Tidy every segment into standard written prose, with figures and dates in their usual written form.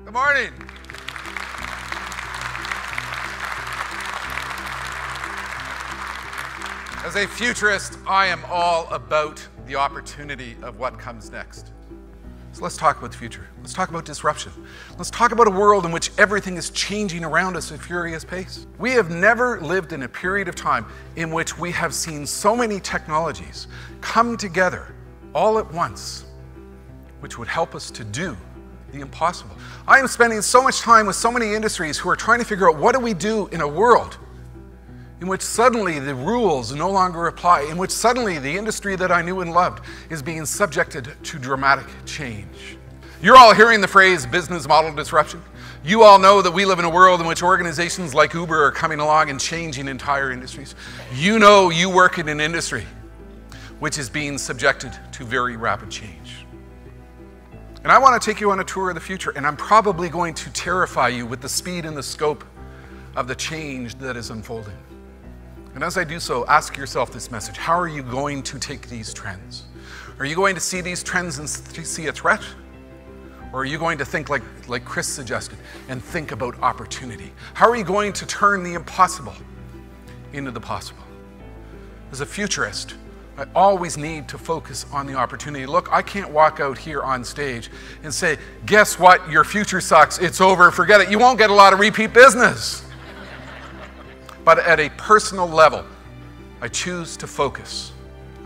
Good morning. As a futurist, I am all about the opportunity of what comes next. So let's talk about the future. Let's talk about disruption. Let's talk about a world in which everything is changing around us at a furious pace. We have never lived in a period of time in which we have seen so many technologies come together all at once, which would help us to do the impossible. I am spending so much time with so many industries who are trying to figure out what do we do in a world in which suddenly the rules no longer apply, in which suddenly the industry that I knew and loved is being subjected to dramatic change. You're all hearing the phrase business model disruption. You all know that we live in a world in which organizations like Uber are coming along and changing entire industries. You know you work in an industry which is being subjected to very rapid change. And I want to take you on a tour of the future, and I'm probably going to terrify you with the speed and the scope of the change that is unfolding. And as I do so, ask yourself this message: how are you going to take these trends? Are you going to see these trends and see a threat? Or are you going to think like Chris suggested and think about opportunity? How are you going to turn the impossible into the possible? As a futurist, I always need to focus on the opportunity. Look, I can't walk out here on stage and say, guess what, your future sucks, it's over, forget it. You won't get a lot of repeat business. But at a personal level, I choose to focus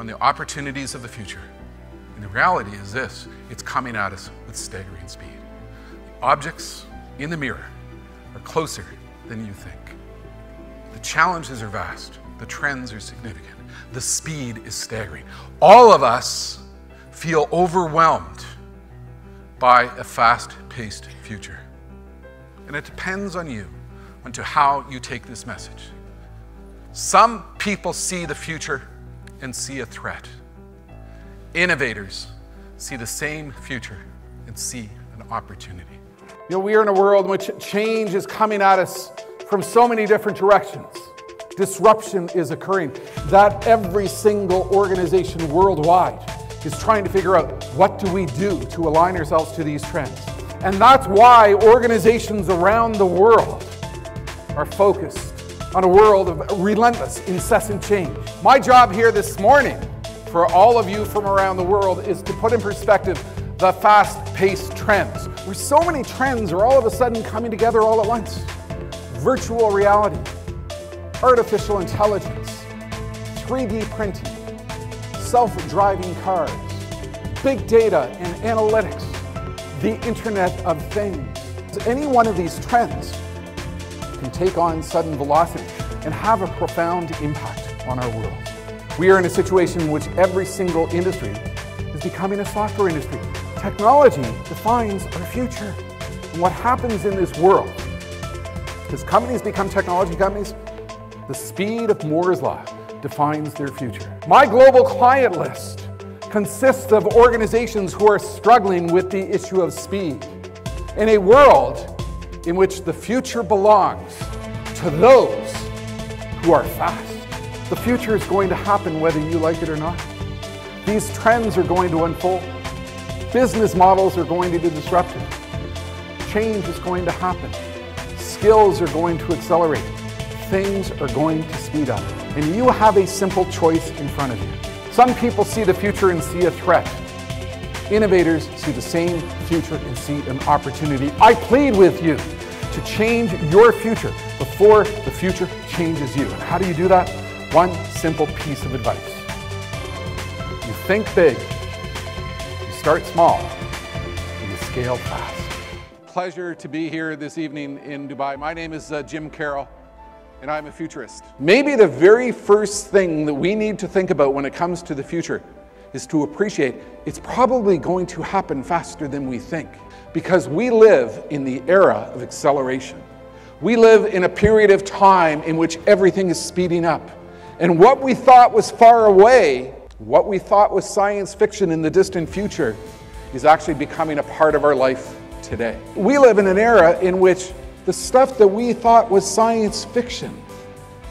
on the opportunities of the future. And the reality is this: it's coming at us with staggering speed. The objects in the mirror are closer than you think. The challenges are vast. The trends are significant. The speed is staggering. All of us feel overwhelmed by a fast-paced future. And it depends on you onto how you take this message. Some people see the future and see a threat. Innovators see the same future and see an opportunity. You know, we are in a world in which change is coming at us from so many different directions. Disruption is occurring, that every single organization worldwide is trying to figure out what do we do to align ourselves to these trends. And that's why organizations around the world are focused on a world of relentless, incessant change. My job here this morning, for all of you from around the world, is to put in perspective the fast-paced trends, where so many trends are all of a sudden coming together all at once. Virtual reality, artificial intelligence, 3D printing, self-driving cars, big data and analytics, the Internet of Things. Any one of these trends can take on sudden velocity and have a profound impact on our world. We are in a situation in which every single industry is becoming a software industry. Technology defines our future. And what happens in this world, as companies become technology companies, the speed of Moore's Law defines their future. My global client list consists of organizations who are struggling with the issue of speed. In a world in which the future belongs to those who are fast. The future is going to happen whether you like it or not. These trends are going to unfold. Business models are going to be disrupted. Change is going to happen. Skills are going to accelerate. Things are going to speed up. And you have a simple choice in front of you. Some people see the future and see a threat. Innovators see the same future and see an opportunity. I plead with you to change your future before the future changes you. And how do you do that? One simple piece of advice. You think big, you start small, and you scale fast. Pleasure to be here this evening in Dubai. My name is Jim Carroll, and I'm a futurist. Maybe the very first thing that we need to think about when it comes to the future is to appreciate it's probably going to happen faster than we think, because we live in the era of acceleration. We live in a period of time in which everything is speeding up. And what we thought was far away, what we thought was science fiction in the distant future, is actually becoming a part of our life today. We live in an era in which the stuff that we thought was science fiction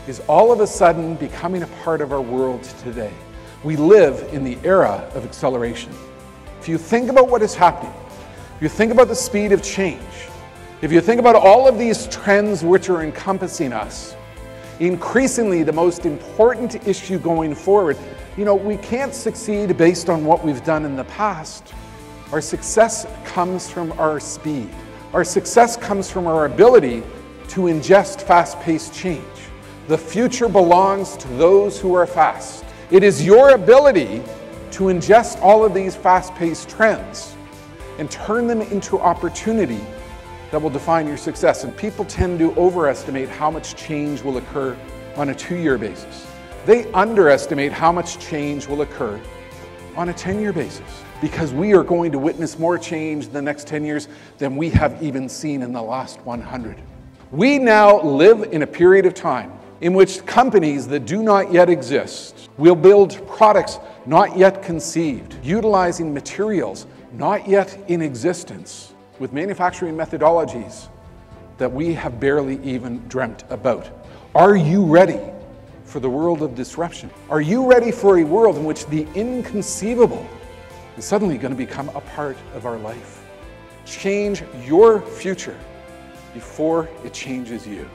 is all of a sudden becoming a part of our world today. We live in the era of acceleration. If you think about what is happening, if you think about the speed of change, If you think about all of these trends which are encompassing us, increasingly the most important issue going forward, we can't succeed based on what we've done in the past. Our success comes from our speed. Our success comes from our ability to ingest fast-paced change. The future belongs to those who are fast. It is your ability to ingest all of these fast-paced trends and turn them into opportunity that will define your success. And people tend to overestimate how much change will occur on a 2-year basis. They underestimate how much change will occur on a 10-year basis, because we are going to witness more change in the next 10 years than we have even seen in the last 100. We now live in a period of time in which companies that do not yet exist will build products not yet conceived, utilizing materials not yet in existence, with manufacturing methodologies that we have barely even dreamt about. Are you ready for the world of disruption? Are you ready for a world in which the inconceivable is suddenly going to become a part of our life? Change your future before it changes you.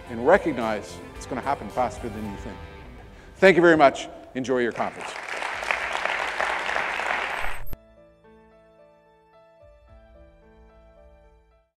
And recognize it's going to happen faster than you think. Thank you very much. Enjoy your conference.